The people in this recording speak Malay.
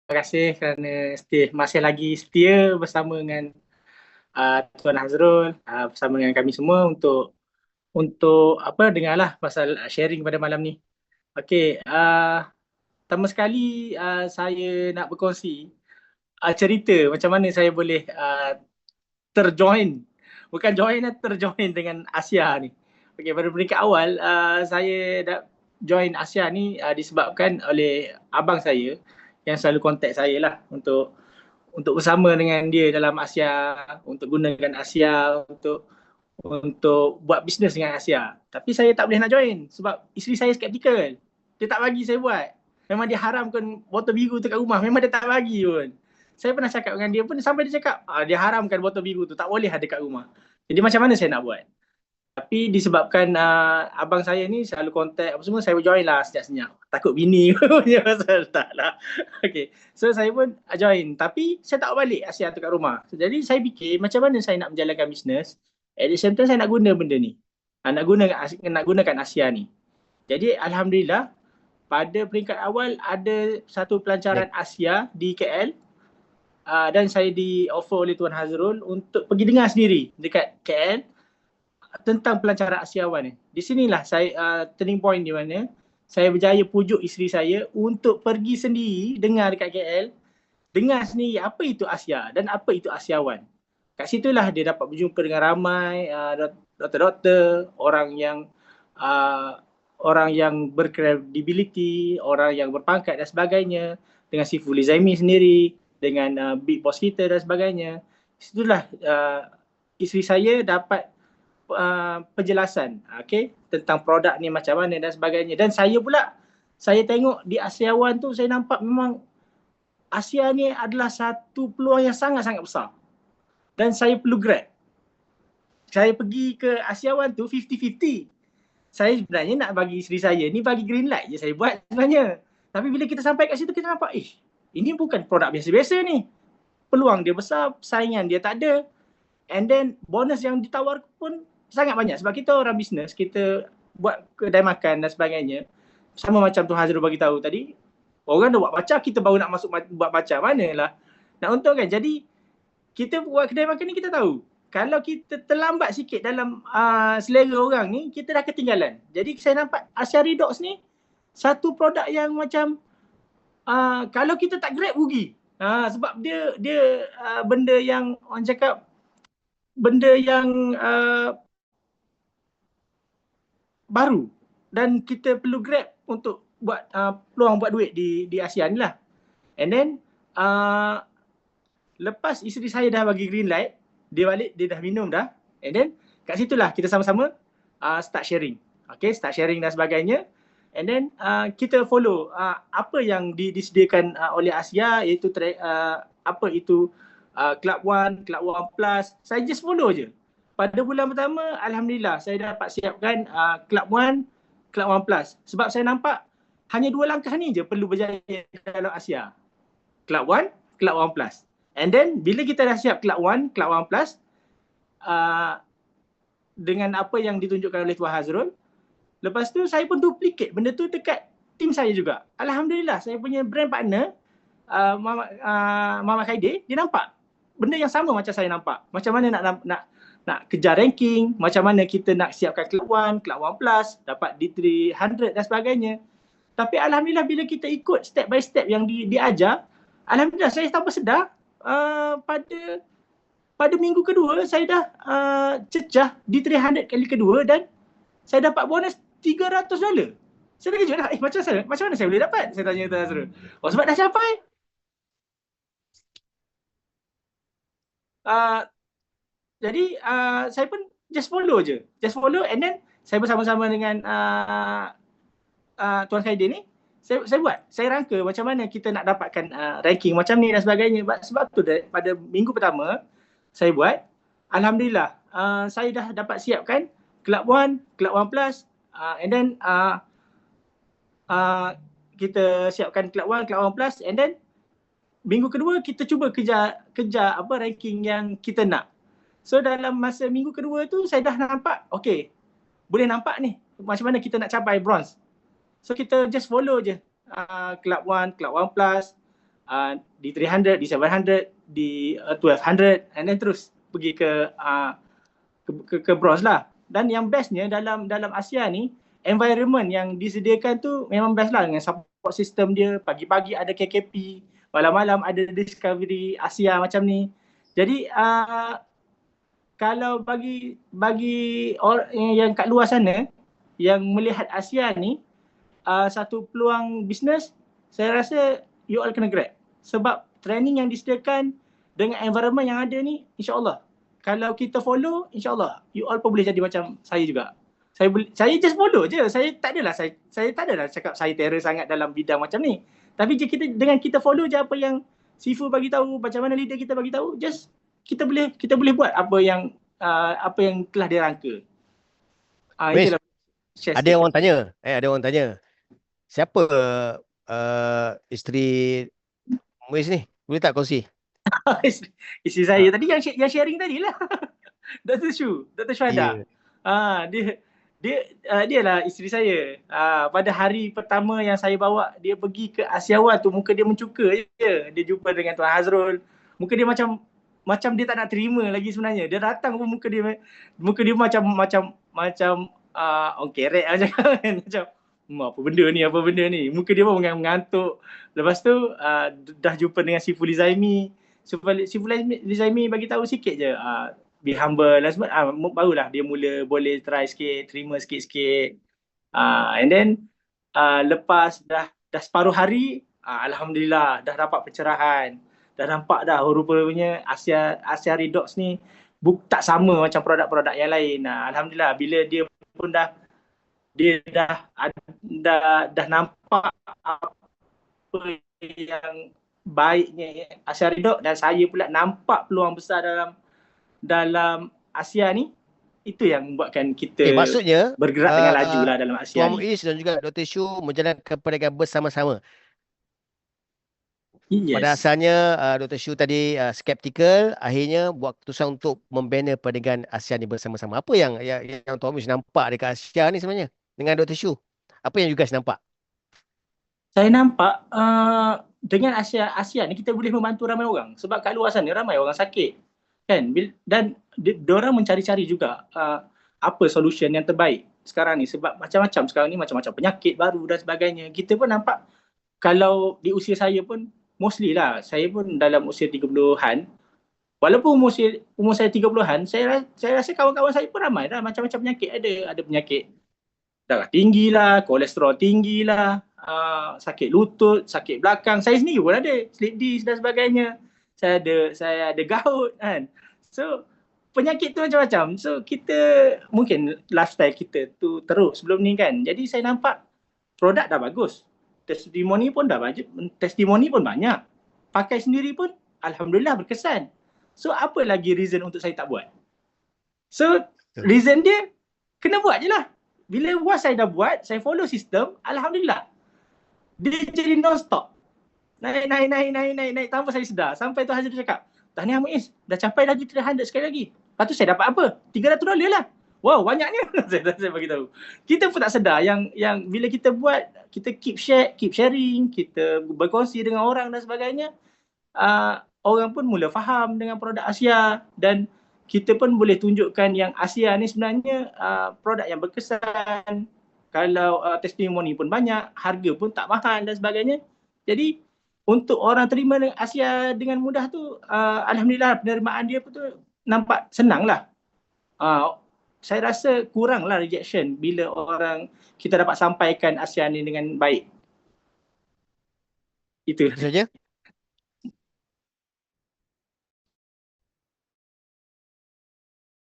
kasih kerana masih lagi setia bersama dengan Tuan Hazrul, bersama dengan kami semua untuk apa dengarlah pasal sharing pada malam ni. Okey, pertama sekali saya nak berkongsi cerita macam mana saya boleh terjoin, bukan join, terjoin dengan Asia ni. Okey, pada peringkat awal saya dah join Asia ni disebabkan oleh abang saya yang selalu kontak saya lah untuk bersama dengan dia dalam Asia, untuk gunakan Asia untuk buat bisnes dengan Asia. Tapi saya tak boleh nak join sebab isteri saya skeptikal. Dia tak bagi saya buat. Memang dia haramkan botol biru tu kat rumah. Memang dia tak bagi pun. Saya pernah cakap dengan dia pun sampai dia cakap dia haramkan botol biru tu, tak boleh ada kat rumah. Jadi macam mana saya nak buat? Tapi disebabkan abang saya ni selalu kontak apa semua, saya join lah senyap-senyap. Takut bini punya pasal tak lah. Okay. So saya pun join. Tapi saya tak balik Asia tu kat rumah. Jadi saya fikir macam mana saya nak menjalankan bisnes. At the same time saya nak guna benda ni. Nak gunakan Asia ni. Jadi Alhamdulillah pada peringkat awal ada satu pelancaran Asia di KL. Dan saya di-offer oleh Tuan Hazrul untuk pergi dengar sendiri dekat KL tentang pelancaran Asiawan ni. Di sinilah saya turning point di mana saya berjaya pujuk isteri saya untuk pergi sendiri dengar dekat KL, dengar sendiri apa itu Asia dan apa itu Asiawan. Kat situlah dia dapat berjumpa dengan ramai doktor-doktor, orang yang berkredibiliti, orang yang berpangkat dan sebagainya, dengan si Fuli Zaimi sendiri, dengan big boss kita dan sebagainya. Situlah isteri saya dapat penjelasan tentang produk ni macam mana dan sebagainya. Dan saya pula, saya tengok di Asiawan tu, saya nampak memang Asia ni adalah satu peluang yang sangat-sangat besar. Dan saya perlu grab. Saya pergi ke Asiawan tu 50-50. Saya sebenarnya nak bagi isteri saya ni bagi green light je saya buat sebenarnya. Tapi bila kita sampai kat situ kita nampak ini bukan produk biasa-biasa ni. Peluang dia besar, saingan dia tak ada. And then bonus yang ditawar pun sangat banyak sebab kita orang bisnes, kita buat kedai makan dan sebagainya. Sama macam Tuan Hazrul bagi tahu tadi, orang dah buat baca, kita baru nak masuk buat baca, manalah nak untung kan. Jadi kita buat kedai makan ni kita tahu kalau kita terlambat sikit dalam selera orang ni, kita dah ketinggalan. Jadi saya nampak Asia Redox ni satu produk yang macam kalau kita tak grab rugi. Sebab dia benda yang orang cakap, benda yang baru dan kita perlu grab untuk buat peluang buat duit di Asia ni lah. And then lepas isteri saya dah bagi green light, dia balik, dia dah minum dah. And then kat situlah kita sama-sama start sharing. Okay, start sharing dan sebagainya. And then kita follow apa yang disediakan oleh Asia, iaitu apa itu Club One, Club One Plus. Saya just follow je. Pada bulan pertama, Alhamdulillah saya dapat siapkan Club One, Club One Plus. Sebab saya nampak hanya 2 langkah ni je perlu berjaya dalam Asia. Club One, Club One Plus. And then bila kita dah siap Club One, Club One Plus, dengan apa yang ditunjukkan oleh Tuan Hazrul, lepas tu saya pun duplicate benda tu dekat tim saya juga. Alhamdulillah saya punya brand partner, Mama Khairil, dia nampak benda yang sama macam saya nampak. Macam mana nak kejar ranking, macam mana kita nak siapkan Club One, Club One Plus, dapat D300 dan sebagainya. Tapi Alhamdulillah bila kita ikut step by step yang diajar, Alhamdulillah saya tanpa sedar pada minggu kedua saya dah cecah D300 kali kedua dan saya dapat bonus $300. Saya terkejut lah, macam mana saya boleh dapat? Saya tanya Tuan Hazrul. Sebab dah capai. Jadi saya pun just follow je. Just follow and then saya bersama-sama dengan Tuan Khairil ni, saya buat. Saya rangka macam mana kita nak dapatkan ranking macam ni dan sebagainya. Sebab tu pada minggu pertama saya buat, Alhamdulillah saya dah dapat siapkan Club One, Club One Plus, and then kita siapkan Club One, Club One Plus, and then minggu kedua kita cuba kejar apa ranking yang kita nak. So dalam masa minggu kedua tu saya dah nampak, okay, boleh nampak ni macam mana kita nak capai bronze. So kita just follow je Club One, Club One Plus, di 300, di 700, di 1200, and then terus pergi ke bronze lah. Dan yang bestnya dalam Asia ni, environment yang disediakan tu memang best lah, dengan support system dia. Pagi-pagi ada KKP, malam-malam ada Discovery Asia macam ni. Jadi kalau bagi orang yang kat luar sana yang melihat Asia ni satu peluang bisnes, saya rasa you all kena grab. Sebab training yang disediakan dengan environment yang ada ni, insya-Allah kalau kita follow, insya-Allah you all pun boleh jadi macam saya juga. Saya just follow je. Saya tak adalah cakap saya terror sangat dalam bidang macam ni. Tapi dengan kita follow je apa yang Sifu bagi tahu, macam mana leader kita bagi tahu, just kita boleh buat apa yang telah dirangka. Itulah. Ada orang tanya. Siapa isteri Muiz ni? Boleh tak kongsi? Isteri saya tadi yang sharing tadi lah. Dr. Syuhada. Dia lah isteri saya. Pada hari pertama yang saya bawa dia pergi ke Asiawan tu, muka dia mencuka je. Dia jumpa dengan Tuan Hazrul. Muka dia macam dia tak nak terima lagi sebenarnya. Dia datang pun muka dia macam orang kerek macam kan. Macam apa benda ni. Muka dia pun mengantuk. Lepas tu dah jumpa dengan Siful Lizaimi. Siful Lizaimi bagi tahu sikit je. Be humble lah semua. Barulah dia mula boleh try sikit, terima sikit-sikit. And then lepas dah separuh hari, alhamdulillah dah dapat pencerahan. Dah nampak dah rupanya Asia Redox ni tak sama macam produk-produk yang lain. Alhamdulillah bila dia pun dah nampak apa yang baiknya Asia Redox, dan saya pula nampak peluang besar dalam Asia ni, itu yang membuatkan kita maksudnya bergerak dengan laju lah dalam Asia Tuan ni. Muiz dan juga Dr. Shu menjalankan perniagaan bersama-sama. Yes. Pada asalnya Dr. Shu tadi skeptikal, akhirnya buat keputusan untuk membina perniagaan Asia ni bersama-sama. Apa yang Tuan Muiz nampak dekat Asia ni sebenarnya dengan Dr. Shu? Apa yang you guys nampak? Saya nampak dengan Asia ni kita boleh membantu ramai orang. Sebab kat luar sana ramai orang sakit kan, dan diorang mencari-cari juga apa solution yang terbaik sekarang ni. Sebab macam-macam sekarang ni, macam-macam penyakit baru dan sebagainya. Kita pun nampak, kalau di usia saya pun mostly lah, saya pun dalam usia 30-an. Walaupun umur saya 30-an, saya rasa kawan-kawan saya pun ramai dah macam-macam penyakit. Ada penyakit darah tinggi lah, kolesterol tinggi lah, sakit lutut, sakit belakang. Saya sendiri pun ada slip disc dan sebagainya. Saya ada gout kan. So penyakit tu macam-macam. So kita mungkin lifestyle kita tu teruk sebelum ni kan. Jadi saya nampak produk dah bagus. Testimoni pun banyak. Pakai sendiri pun alhamdulillah berkesan. So apa lagi reason untuk saya tak buat? So reason dia kena buat je lah. Bila saya dah buat, saya follow sistem, alhamdulillah. Dia jadi non-stop. Naik tanpa saya sedar. Sampai tu Hazrul cakap, tahniah Muiz, dah capai lagi 300 sekali lagi. Lepas tu saya dapat apa? $300 lah. Wow, banyaknya. saya bagi tahu. Kita pun tak sedar yang bila kita buat, kita keep sharing, kita berkongsi dengan orang dan sebagainya, orang pun mula faham dengan produk Asia, dan kita pun boleh tunjukkan yang Asia ni sebenarnya produk yang berkesan. Kalau testimoni pun banyak, harga pun tak mahal dan sebagainya. Jadi untuk orang terima Asia dengan mudah tu, alhamdulillah penerimaan dia pun tu nampak senang lah. Saya rasa kuranglah rejection bila kita dapat sampaikan Asia ni dengan baik. Itu saja.